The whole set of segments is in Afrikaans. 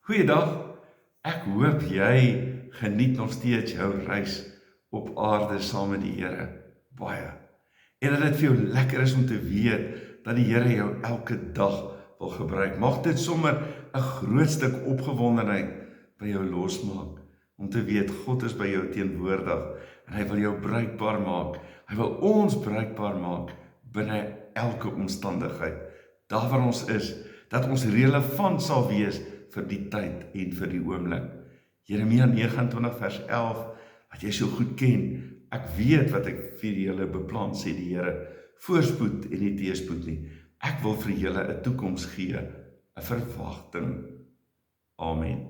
Goeiedag, ek hoop jy geniet nog steeds jou reis op aarde saam met die Here, baie. En dat dit vir jou lekker is om te weet, dat die Here jou elke dag wil gebruik. Mag dit sommer 'n groot stuk opgewondenheid by jou losmaak, om te weet, God is by jou teenwoordig, en hy wil jou bruikbaar maak. Hy wil ons bruikbaar maak, binne elke omstandigheid, daar waar ons is, dat ons relevant sal wees, vir die tyd en vir die oomblik. Jeremia 29 vers 11, wat jy so goed ken, ek weet wat ek vir julle beplan, sê die Here, voorspoed en nie teëspoed nie. Ek wil vir julle 'n toekoms gee, 'n verwagting. Amen.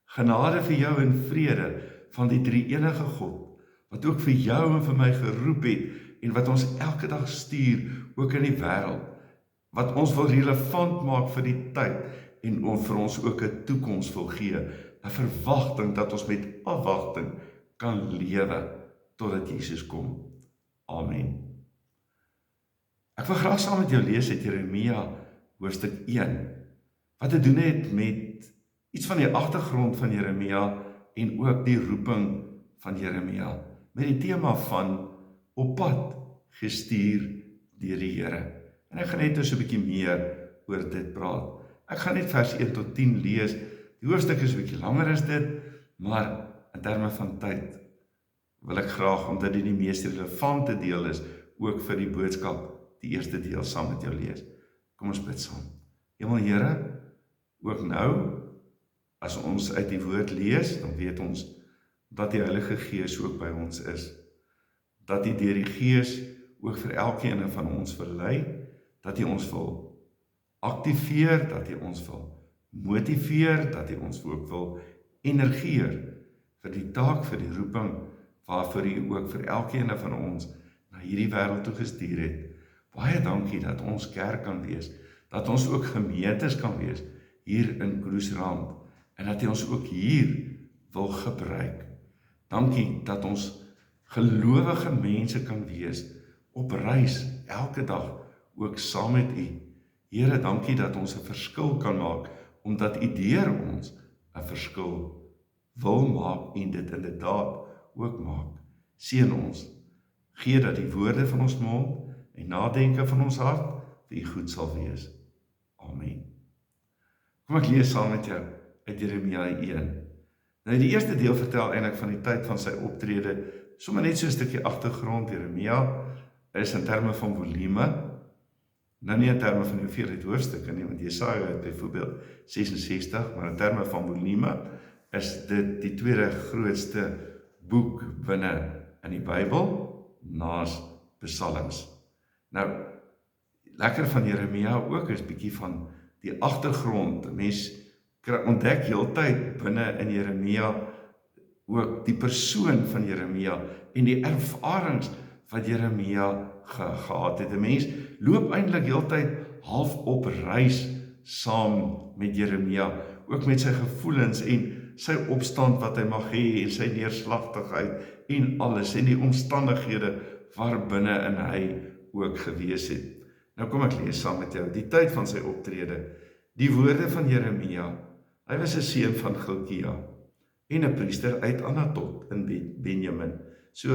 Genade vir jou en vrede van die drie-enige God, wat ook vir jou en vir my geroep het, en wat ons elke dag stuur, ook in die wêreld, wat ons wil relevant maak vir die tyd, en vir ons ook 'n toekoms wil gee, 'n verwagting dat ons met afwagting kan lewe, totdat Jesus kom. Amen. Ek wil graag saam met jou lees uit Jeremia, hoofstuk 1, wat te doen het met iets van die agtergrond van Jeremia, en ook die roeping van Jeremia, met die tema van, op pad gestuur deur die Here. En ek gaan net so 'n bietjie meer oor dit praat. Ek gaan net vers 1 tot 10 lees. Die hoofstuk is 'n bietjie langer as dit, maar in terme van tyd wil ek graag, omdat dit die mees relevante deel is, ook vir die boodskap, die eerste deel saam met jou lees. Kom ons bid saam. Hemel Here, ook nou, as ons uit die woord lees, dan weet ons dat die Heilige Gees ook by ons is. Dat hy deur die Gees ook vir elkeen van ons wil lei, dat hy ons wil aktiveer, dat hy ons wil motiveer, dat hy ons ook wil energieer vir die taak, vir die roeping, waarvoor hy ook vir elkeen van ons na hierdie wêreld toe gestuur het. Baie dankie dat ons kerk kan wees, dat ons ook gemeentes kan wees, hier in Kroesrand, en dat hy ons ook hier wil gebruik. Dankie dat ons gelowige mense kan wees, op reis, elke dag, ook saam met u. Here, dankie dat ons 'n verskil kan maak, omdat u deur ons 'n verskil wil maak, en dit inderdaad ook maak. Seën ons, gee dat die woorde van ons mond, en nadenke van ons hart, vir u goed sal wees. Amen. Kom ek lees saam met jou, uit Jeremia 1. Nou die eerste deel vertel eintlik van die tyd van sy optrede, sommer net so 'n stukkie agtergrond. Jeremia is in terme van volume, nou nie in terme van hoeveelheid hoofstukke nie, want Jesaja het byvoorbeeld 66, maar in terme van volume is dit die tweede grootste boek binne in die Bybel, naas Psalms. Nou, lekker van Jeremia ook is bietjie van die agtergrond. Mens ontdek heeltyd binne in Jeremia ook die persoon van Jeremia en die ervarings wat Jeremia gehad het. 'n Mens loop eintlik heeltyd half op reis saam met Jeremia, ook met sy gevoelens en sy opstand wat hy mag hê, en sy neerslagtigheid en alles, en die omstandighede waarbinne in hy ook gewees het. Nou kom ek lees saam met jou, die tyd van sy optrede, die woorde van Jeremia. Hy was 'n seun van Gilkia, en 'n priester uit Anatot in Benjamin. So,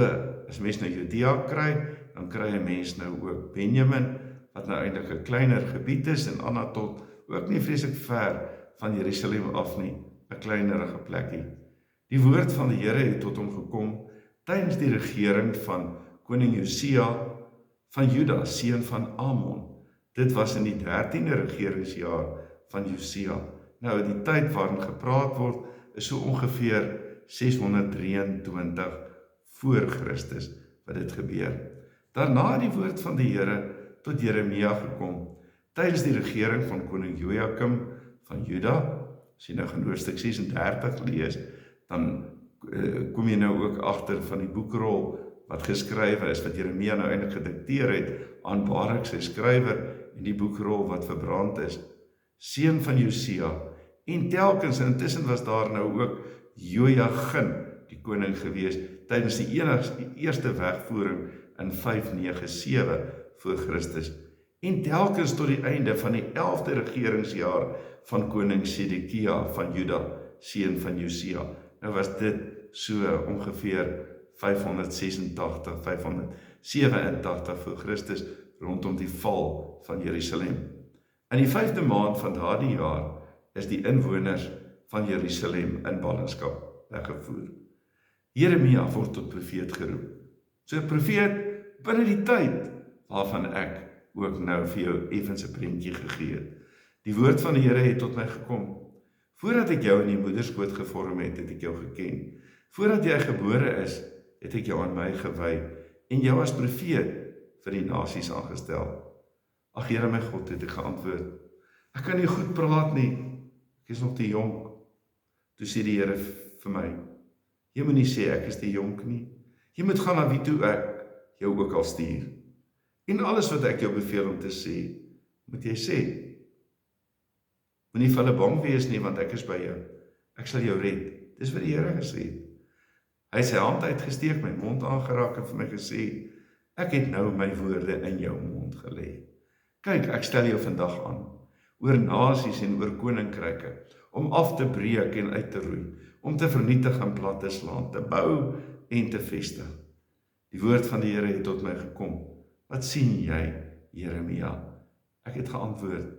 as mens nou Judea kry, dan kry 'n mens nou ook Benjamin, wat nou eintlik 'n kleiner gebied is, en Anatot, ook nie vreeslik ver van Jerusalem af nie, 'n kleinerige plekkie. Die woord van die Here het tot hom gekom, tydens die regering van koning Josia van Juda, seun van Amon. Dit was in die 13de regeringsjaar van Josia. Nou, die tyd waarin gepraat word, is so ongeveer 623 voor Christus, wat dit gebeur. Daarna die woord van die Here tot Jeremia gekom, tydens die regering van koning Jojakim van Juda. As jy nou in hoofstuk 36 lees, dan kom jy nou ook agter van die boekrol wat geskrywe is, wat Jeremia nou eintlik gedikteer het aan Barak sy skrywer, en die boekrol wat verbrand is, seun van Josia, en telkens, intussen was daar nou ook Jojagin, die koning gewees, tydens die eerste wegvoering in 597 voor Christus, en telkens tot die einde van die 11de regeringsjaar van koning Sedekia van Juda, seun van Josia. Nou was dit so ongeveer 586, 587 voor Christus, rondom die val van Jerusalem. In die 5de maand van daardie jaar is die inwoners van Jerusalem in ballingskap weggevoer. Jeremia word tot profeet geroep. So 'n profeet binne die tyd waarvan ek ook nou vir jou effens 'n prentjie gegee het. Die woord van die Here het tot my gekom. Voordat ek jou in die moederskoot gevorm het, het ek jou geken. Voordat jy gebore is, het ek jou aan my gewy en jou as profeet vir die nasies aangestel. Ag Here my God, het ek geantwoord. Ek kan nie goed praat nie. Ek is nog te jonk. Toe sê die Here vir my, jy moet nie sê ek is te jonk nie. Jy moet gaan na wie toe ek jou ook al stuur. En alles wat ek jou beveel om te sê, moet jy sê. Moenie vir hulle bang wees nie, want ek is by jou. Ek sal jou red. Dis wat die Here gesê het. Hy het sy hand uitgesteek, my mond aangeraak en vir my gesê, ek het nou my woorde in jou mond gelê. Kyk, ek stel jou vandag aan, oor nasies en oor koninkryke, om af te breek en uit te roei, om te vernietig en plat te slaan, te bou en te vestig. Die woord van die Here het tot my gekom. Wat sien jy, Jeremia? Ek het geantwoord,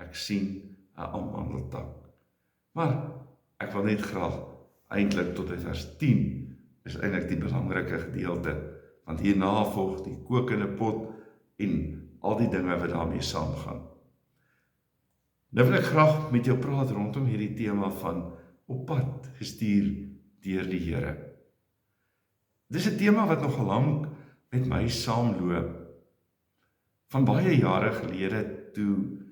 ek sien 'n amandeltak. Maar ek wil net graag eintlik tot by vers 10 is eintlik die belangrike gedeelte, want hierna volg die kokende pot en al die dinge wat daarmee saamgaan. Nou wil ek graag met jou praat rondom hierdie tema van op pad gestuur deur die Here. Dis 'n tema wat nog lank met my saamloop. Van baie jare gelede toe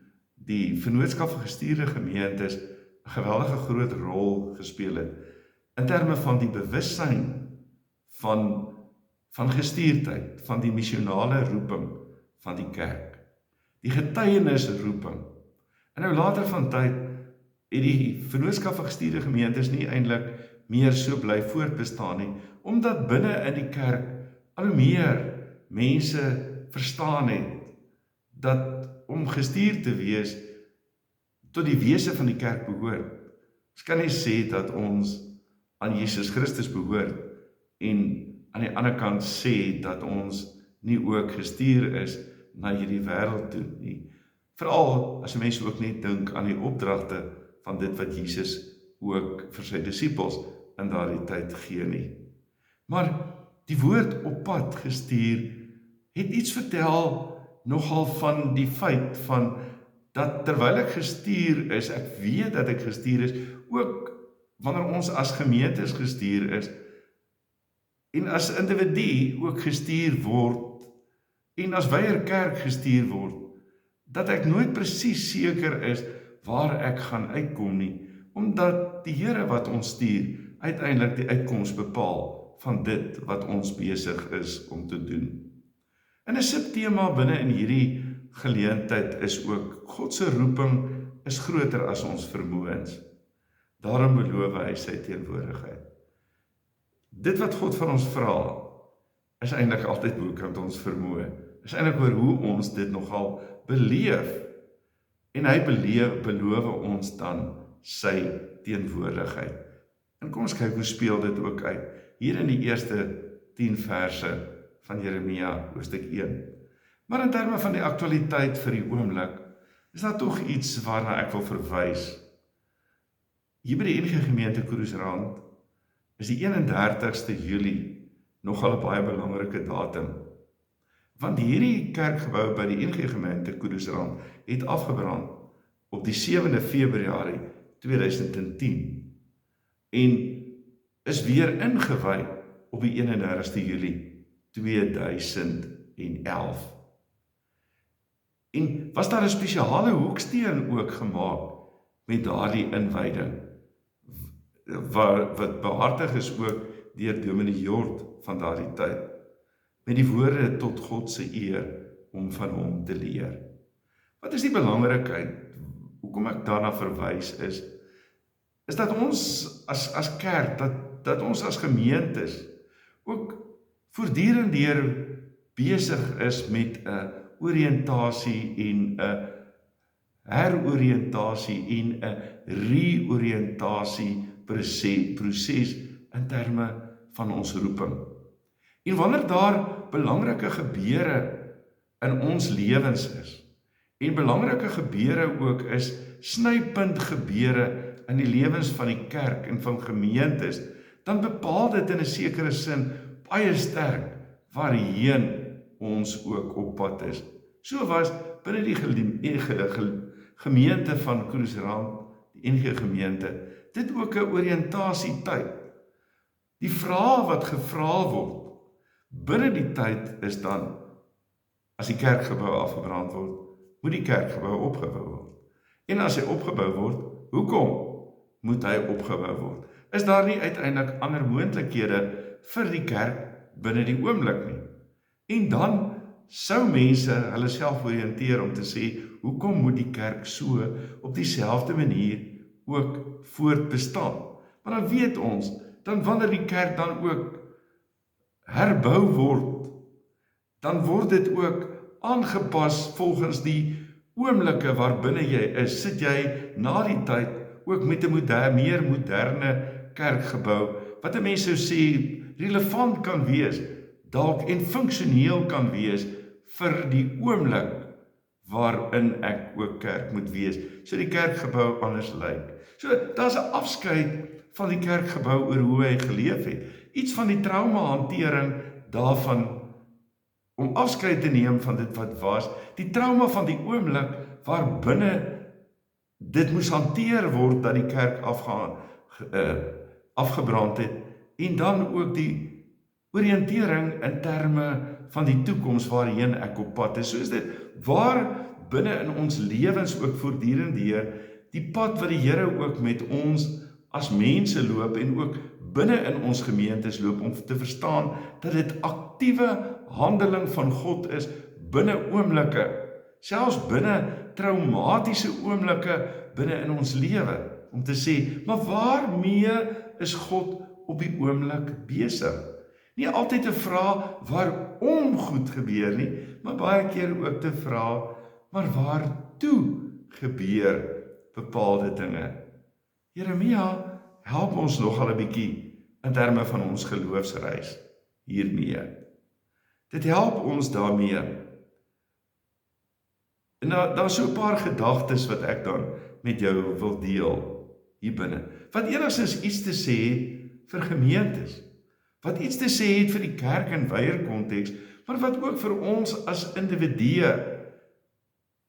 die Vennootskap vir Gestuurde Gemeentes 'n geweldige groot rol gespeel het in terme van die bewussyn van gestuurdheid, van die missionale roeping van die kerk, die getuienisroeping. En nou later van tyd het die Vennootskap vir Gestuurde Gemeentes nie eintlik meer so bly voortbestaan nie, omdat binne in die kerk al hoe meer mense verstaan het dat om gestuur te wees tot die wese van die kerk behoort. Ons kan nie sê dat ons aan Jesus Christus behoort en aan die ander kant sê dat ons nie ook gestuur is na hierdie wêreld toe nie. Veral as mense ook net dink aan die opdragte van dit wat Jesus ook vir sy disippels in daardie tyd gee nie. Maar die woord op pad gestuur het iets vertel nogal van die feit van dat terwyl ek gestuur is, ek weet dat ek gestuur is, ook wanneer ons as gemeentes gestuur is, en as individu ook gestuur word, en as Weier Kerk gestuur word, dat ek nooit presies seker is waar ek gaan uitkom nie, omdat die Here wat ons stuur, uiteindelik die uitkoms bepaal van dit wat ons besig is om te doen. En 'n subtema binne in hierdie geleentheid is ook, God se roeping is groter as ons vermoëns. Daarom beloof hy sy teenwoordigheid. Dit wat God van ons vra, is eintlik altyd bokant ons vermoë. Is eintlik oor hoe ons dit nogal beleef. En hy beloof ons dan sy teenwoordigheid. En kom ons kyk hoe speel dit ook uit. Hier in die eerste 10 verse van Jeremia hoofstuk 1. Maar in terme van die aktualiteit vir die oomblik, is daar tog iets waarna ek wil verwys. Hier by die NG Gemeente Koerusrand is die 31ste Julie nogal 'n baie belangrike datum. Want hierdie kerkgebou by die NG Gemeente Koerusrand het afgebrand op die 7de Februarie 2010 en is weer ingewy op die 31ste Julie 2011. En was daar 'n spesiale hoeksteen ook gemaak met daardie inwyding, wat behartig is ook deur Dominee Jord van daardie tyd, met die woorde tot God se eer om van hom te leer. Wat is die belangrikheid, hoekom ek daarna verwys is dat ons as kerk, dat ons as gemeentes ook voortdurend besig is met 'n oriëntasie en 'n heroriëntasie en 'n reoriëntasie proses in terme van ons roeping. En wanneer daar belangrike gebeure in ons lewens is, en belangrike gebeure ook is snypunt gebeure in die lewens van die kerk en van gemeentes, dan bepaal dit in 'n sekere sin baie sterk waarheen ons ook op pad is. So was binne die gemeente van Kruisrand, die NG gemeente, dit ook 'n oriëntasietyd. Die vraag wat gevra word binne die tyd is dan, as die kerkgebou afgebrand word, moet die kerkgebou opgebou word. En as hy opgebou word, hoekom moet hy opgebou word? Is daar nie uiteindelik ander moontlikhede vir die kerk binne die oomblik nie? En dan sou mense hulle self oriënteer om te sê, hoekom moet die kerk so op dieselfde manier ook voortbestaan? Maar dan weet ons, dan wanneer die kerk dan ook herbou word, dan word dit ook aangepas volgens die oomblikke waarbinne jy is. Sit jy na die tyd ook met 'n meer moderne kerkgebou, wat 'n mens sou sê relevant kan wees, dalk en funksioneel kan wees vir die oomblik waarin ek ook kerk moet wees. So die kerkgebou anders lyk. So daar's 'n afskeid van die kerkgebou oor hoe hy geleef het. Iets van die trauma-hantering daarvan, om afskeid te neem van dit wat was, die trauma van die oomblik waarbinne dit moes hanteer word dat die kerk afgebrand het, en dan ook die oriëntering in terme van die toekoms waarheen ek op pad is. So is dit waar binne in ons lewens ook voortdurend deur die pad wat die Here ook met ons as mense loop en ook binne in ons gemeentes loop, om te verstaan dat dit aktiewe handeling van God is binne oomblikke, selfs binne traumatiese oomblikke binne in ons lewe, om te sê, maar waarmee is God op die oomblik besig? Nie altyd te vra waarom goed gebeur nie, maar baie keer ook te vra, maar waartoe gebeur bepaalde dinge? Jeremia help ons nogal 'n bietjie in terme van ons geloofsreis hiermee. Dit help ons daarmee. En daar's so 'n paar gedagtes wat ek dan met jou wil deel hier binne, wat enigstens iets te sê het vir gemeentes, wat iets te sê het vir die kerk in wyeer konteks, maar wat ook vir ons as individue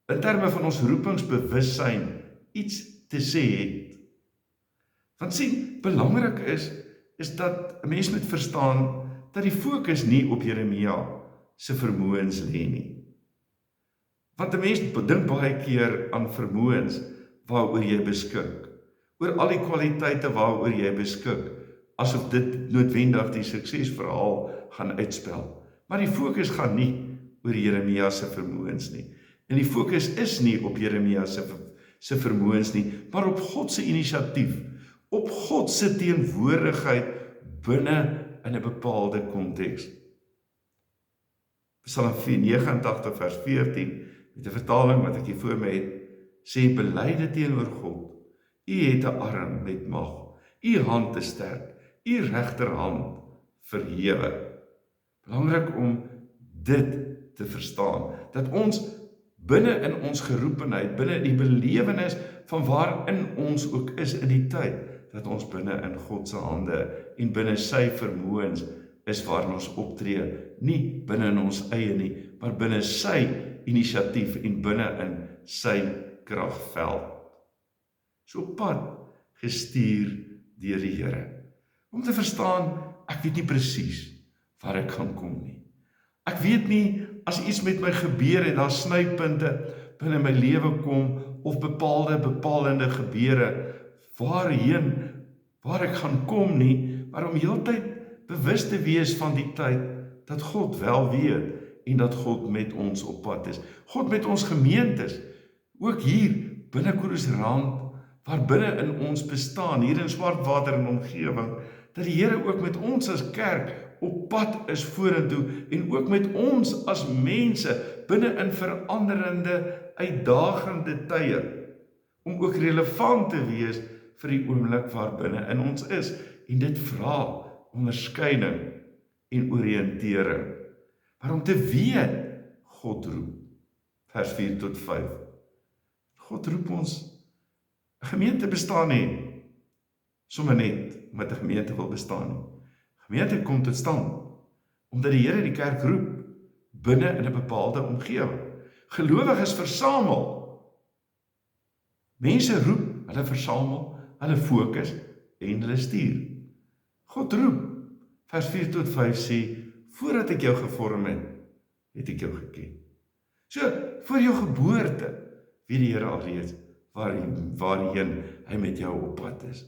in terme van ons roepingsbewussyn iets te sê het. Want sien, belangrik is dat 'n mens moet verstaan dat die fokus nie op Jeremia se vermoëns lê nie. Want 'n mens dink baie keer aan vermoëns waaroor jy beskik, oor al die kwaliteite waaroor jy beskik, asof dit noodwendig die suksesverhaal gaan uitspel. Maar die fokus gaan nie oor Jeremia se vermoëns nie. En die fokus is nie op Jeremia se vermoëns nie, maar op God se inisiatief, op God se teenwoordigheid binne in 'n bepaalde konteks. Psalm 89 vers 14, met 'n vertaling wat ek hier voor my het, sê, belyde teenoor God, U het 'n arm met mag, U hand is sterk, U regterhand verhewe. Belangrik om dit te verstaan, dat ons binne in ons geroepenheid, binne die belewenis van waarin ons ook is in die tyd, dat ons binne in God se hande en binne sy vermoëns is waarin ons optree, nie binne in ons eie nie, maar binne sy inisiatief en binne in sy kragveld. So op pad gestuur deur die Here. Om te verstaan, ek weet nie presies waar ek gaan kom nie. Ek weet nie, as iets met my gebeur en daar snypunte binne my lewe kom, of bepalende gebeure, waar ek gaan kom nie, maar om heeltyd bewus te wees van die tyd, dat God wel weet, en dat God met ons op pad is. God met ons gemeentes, ook hier binne Kruisrand, waar binne in ons bestaan, hier in Swartwater en omgewing, dat die Here ook met ons as kerk op pad is vorentoe, en ook met ons as mense binne in veranderende uitdagende tye, om ook relevant te wees vir die oomblik waar binne in ons is. En dit vra onderskeiding en oriëntering. Maar om te weet, God roep. Vers 4 tot 5. God roep ons, 'n gemeente bestaan nie, sommer net, omdat 'n gemeente wil bestaan nie. Gemeente kom tot stand, omdat die Here die kerk roep, binne in 'n bepaalde omgewing. Gelowiges versamel. Mense roep, hulle versamel, hulle fokus en hulle stuur. God roep, vers 4 tot 5 sê, voordat ek jou gevorm het ek jou geken. So, voor jou geboorte, weet die Here alreeds waarheen hy met jou op pad is.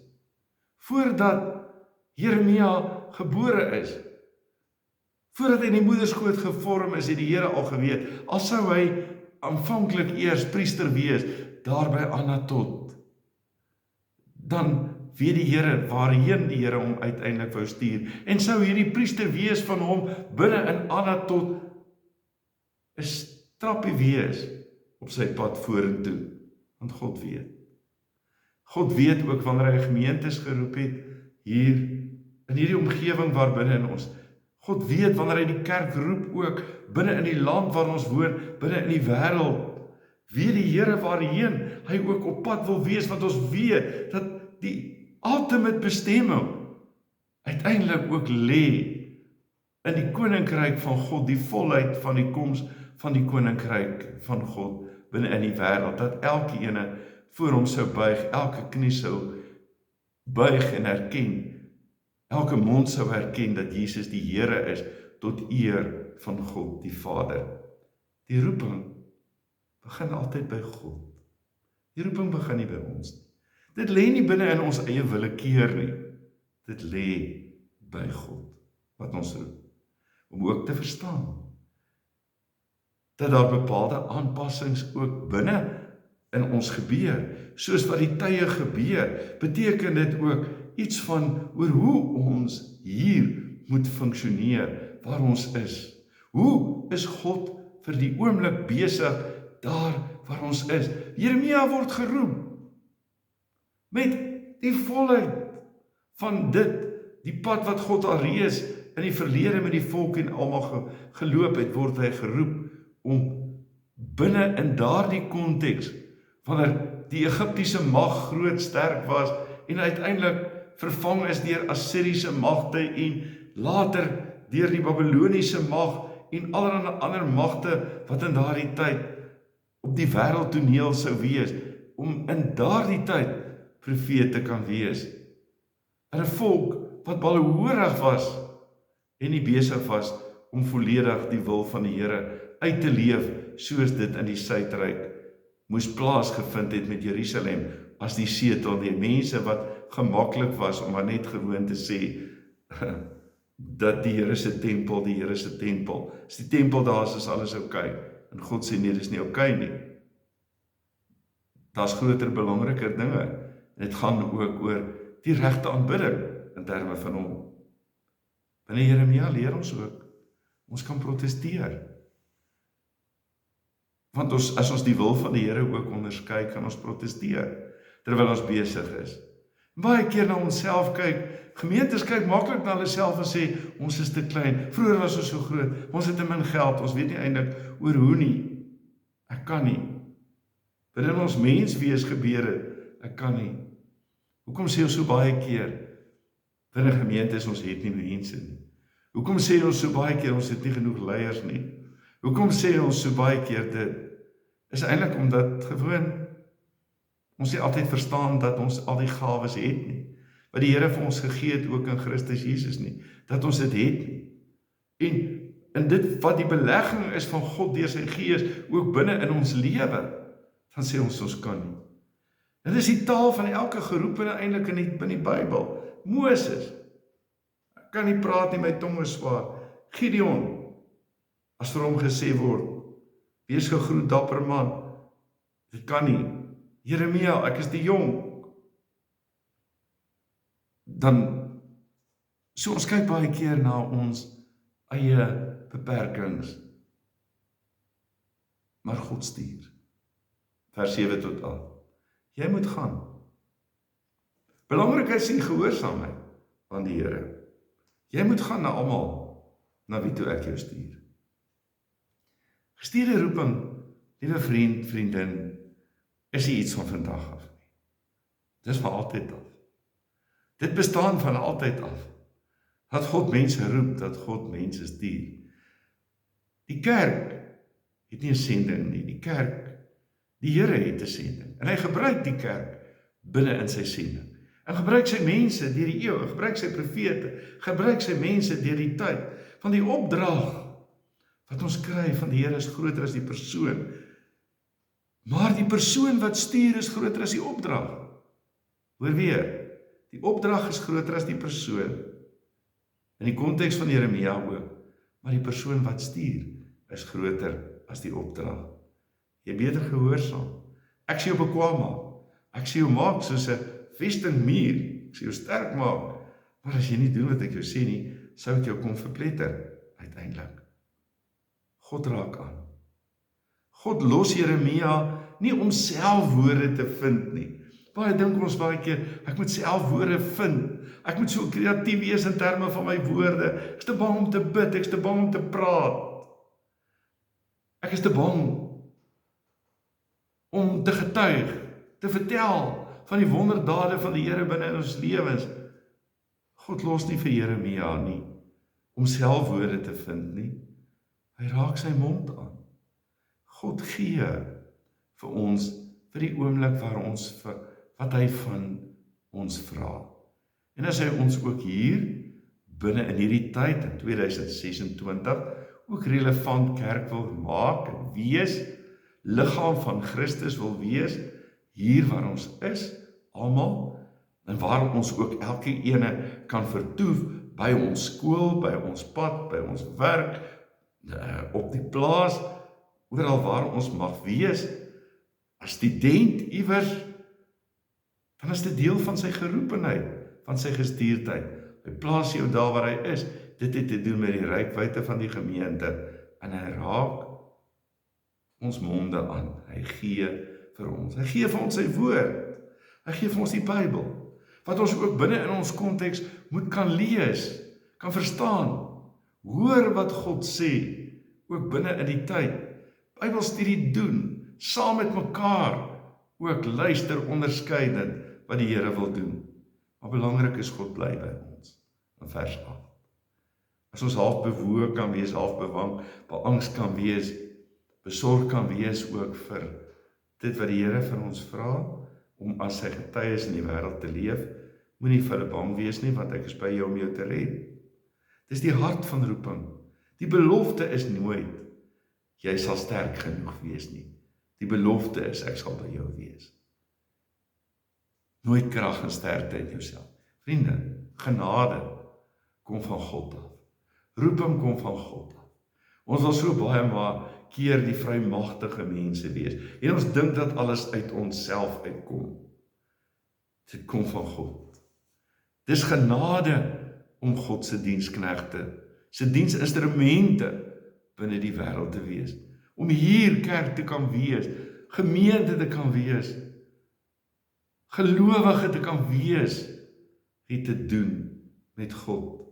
Voordat Jeremia gebore is, voordat hy in die moederskoot gevorm is, het die Here al geweet, al sou hy aanvanklik eers priester wees, daar by Anatot, dan weet die Here waarheen die Here hom uiteindelik wou stuur, en sou hierdie priester wees van hom binne in Anatot 'n trappie wees op sy pad vorentoe, want God weet. God weet ook wanneer hy gemeentes geroep het, hier in hierdie omgewing waar binne in ons. God weet wanneer hy die kerk roep ook, binne in die land waar ons woon, binne in die wêreld. Weet die Here waarheen hy ook op pad wil wees, want ons weet dat die ultimate bestemming uiteindelik ook lê in die koninkryk van God, die volheid van die koms van die koninkryk van God binne in die wêreld, dat elke ene voor hom sou buig, elke knie sou buig en erken, elke mond sou erken dat Jesus die Here is, tot eer van God die Vader. Die roeping begin altyd by God. Die roeping begin nie by ons nie. Dit lê nie binne in ons eie willekeur nie. Dit lê by God, wat ons roep. Om ook te verstaan, dat daar bepaalde aanpassings ook binne in ons gebeur, soos wat die tye gebeur, beteken dit ook iets van oor hoe ons hier moet funksioneer, waar ons is. Hoe is God vir die oomblik besig daar waar ons is? Jeremia word geroep met die volheid van dit, die pad wat God alreeds in die verlede met die volk en almal geloop het, word hy geroep om binne in daardie konteks, wanneer die Egiptiese mag groot sterk was en uiteindelik vervang is deur Assiriese magte en later deur die Babyloniese mag en allerlei ander magte wat in daardie tyd op die wêreldtoneel sou wees, om in daardie tyd profeet te kan wees. En 'n volk wat balhoorig was en nie besig was om volledig die wil van die Here uit te leef, soos dit in die Suidryk moes plaasgevind het met Jerusalem as die setel, die mense wat gemaklik was om maar net gewoon te sê dat die Here se tempel, die Here se tempel. As die tempel daar is alles oukei. En God sê nee, dis nie oukei nie. Daar's groter, belangriker dinge. Dit gaan ook oor die regte aanbidding in terme van hom. Binne Jeremia leer ons ook, ons kan protesteer. Want as ons die wil van die Here ook onderskei, kan ons protesteer, terwyl ons besig is. Baie keer na onsself kyk, gemeentes kyk maklik na hulle self en sê, ons is te klein, vroeër was ons so groot, ons het te min geld, ons weet nie eintlik oor hoe nie, ek kan nie. Binne ons menswees gebeure, ek kan nie. Hoekom sê ons so baie keer, binne gemeentes ons het nie mense nie? Hoekom sê ons so baie keer, ons het nie genoeg leiers nie? Hoekom sê ons so baie keer dit? Is eintlik omdat gewoon, ons nie altyd verstaan dat ons al die gawes het nie, wat die Here vir ons gegee het ook in Christus Jesus nie, dat ons dit het nie. En in dit wat die belegging is van God deur sy Gees, ook binne in ons lewe, dan sê ons kan nie. Dit is die taal van elke geroepene eintlik in die Bybel. Moses, ek kan nie praat nie, my tong is swaar. Gideon, as vir hom gesê word, wees gegroet dapper man, dit kan nie. Jeremia, ek is te jong. Dan, so ons kyk baie keer na ons eie beperkings, maar God stuur. vers 7 tot 8. Jy moet gaan. Belangrik is die gehoorsaamheid aan die Here. Jy moet gaan na almal, na wie toe ek jou stuur. Gestuurde roeping, liewe vriend, vriendin, is nie iets van vandag af nie. Dis van altyd af. Dit bestaan van altyd af. Dat God mense roep, dat God mense stuur. Die kerk het nie 'n sending nie. Die kerk, die Here het 'n sending. En hy gebruik die kerk binne in sy sending. En gebruik sy mense deur die eeu, gebruik sy profete, gebruik sy mense deur die tyd. Van die opdrag wat ons kry van die Here is groter as die persoon. Maar die persoon wat stuur is groter as die opdrag. Hoor weer, die opdrag is groter as die persoon. In die konteks van Jeremia ook. Maar die persoon wat stuur is groter as die opdrag. Jy beter gehoorsaam. Ek sê jou bekwaam maak. Ek sê jou maak soos 'n vestingmuur. Ek sê jou sterk maak. Maar as jy nie doen wat ek jou sê nie, sou ek jou kom verpletter uiteindelik. God raak aan. God los Jeremia nie om self woorde te vind nie. Baie dink ons baie keer, ek moet self woorde vind. Ek moet so kreatief wees in terme van my woorde. Ek is te bang om te bid, ek is te bang om te praat. Ek is te bang om te getuig, te vertel van die wonderdade van die Here binne in ons lewens. God los nie vir Jeremia nie, om self woorde te vind nie. Hy raak sy mond aan. God gee vir ons, vir die oomblik waar ons, wat hy van ons vra. En as hy ons ook hier, binne in hierdie tyd, in 2026, ook relevant kerk wil maak, en wees, liggaam van Christus wil wees, hier waar ons is, almal, en waar ons ook elke ene kan vertoef, by ons skool, by ons pad, by ons werk, op die plaas, oral waar ons mag wees, as student iewers, dan is dit deel van sy geroepenheid, van sy gestuurdheid. Hy plaas jou daar waar hy is, dit het te doen met die reikwyte van die gemeente, en hy raak ons monde aan, hy gee vir ons, hy gee vir ons sy woord, hy gee vir ons die Bybel, wat ons ook binne in ons konteks moet kan lees, kan verstaan, hoor wat God sê, ook binne in die tyd, Bybelstudie doen, saam met mekaar, ook luister onderskeidend, wat die Here wil doen. Maar belangrik is God bly by ons, in vers 8. As ons half bewoe kan wees, half beangst kan wees, besorg kan wees ook vir dit wat die Here vir ons vra, om as sy getuies in die wêreld te leef, moenie vir hulle bang wees nie, want ek is by jou om jou te red. Dis die hart van roeping. Die belofte is nooit, jy sal sterk genoeg wees nie. Die belofte is, ek sal by jou wees. Nooit krag en sterkte in jouself. Vriende, genade kom van God af. Roeping kom van God af. Ons wil so baie maar keer die vrymagtige mense wees. En ons dink dat alles uit onsself uitkom. Dit kom van God. Dis genade om God se diensknegte, se diensinstrumente binne die wêreld te wees. Om hier kerk te kan wees, gemeente te kan wees, gelowige te kan wees, het te doen met God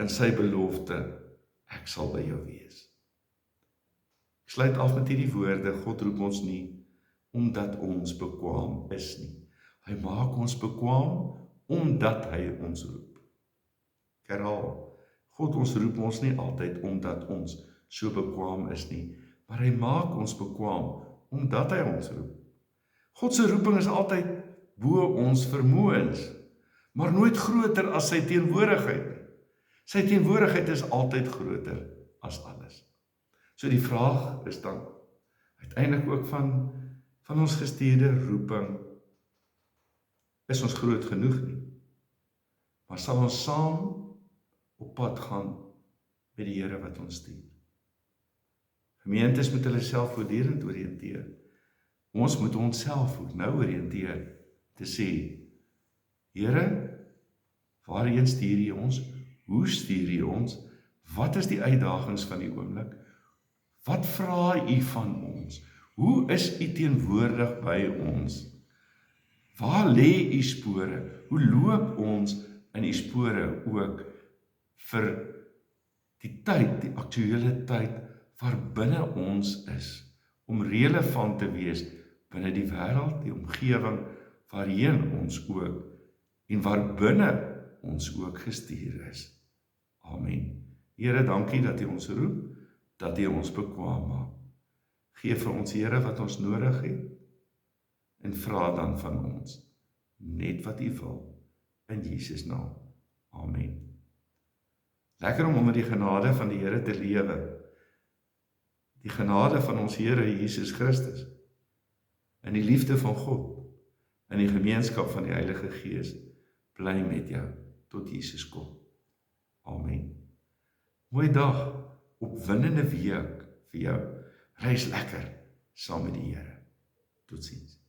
en sy belofte, ek sal by jou wees. Ek sluit af met hierdie woorde, God roep ons nie, omdat ons bekwaam is nie. Hy maak ons bekwaam, omdat hy ons roep. Ek herhaal, God ons roep ons nie altyd, omdat ons so bekwaam is nie, maar hy maak ons bekwaam, omdat hy ons roep. God se roeping is altyd bo ons vermoëns, maar nooit groter as sy teenwoordigheid. Sy teenwoordigheid is altyd groter as alles. So die vraag is dan, uiteindelik ook van ons gestuurde roeping, is ons groot genoeg nie? Maar sal ons saam op pad gaan met die Here wat ons stuur? Gemeentes moet hulle self voortdurend oriënteer. Ons moet onsself ook nou oriënteer, te sê, Here, waarheen stuur jy ons? Hoe stuur jy ons? Wat is die uitdagings van die oomblik? Wat vra u van ons? Hoe is U teenwoordig by ons? Waar lê U spore? Hoe loop ons in U spore ook vir die tyd, die aktuele tyd waar binne ons is, om relevant te wees binne die wêreld, die omgewing waarheen ons ook en waar binne ons ook gestuur is. Amen. Here, dankie dat U ons roep, dat U ons bekwaam maak. Geef vir ons, Here, wat ons nodig het en vra dan van ons net wat U wil in Jesus naam. Amen. Lekker om onder die genade van die Here te lewe. Die genade van ons Here Jesus Christus, in die liefde van God, in die gemeenskap van die Heilige Gees, bly met jou tot Jesus kom. Amen. Mooi dag, opwindende week vir jou. Reis lekker saam met die Here. Totsiens.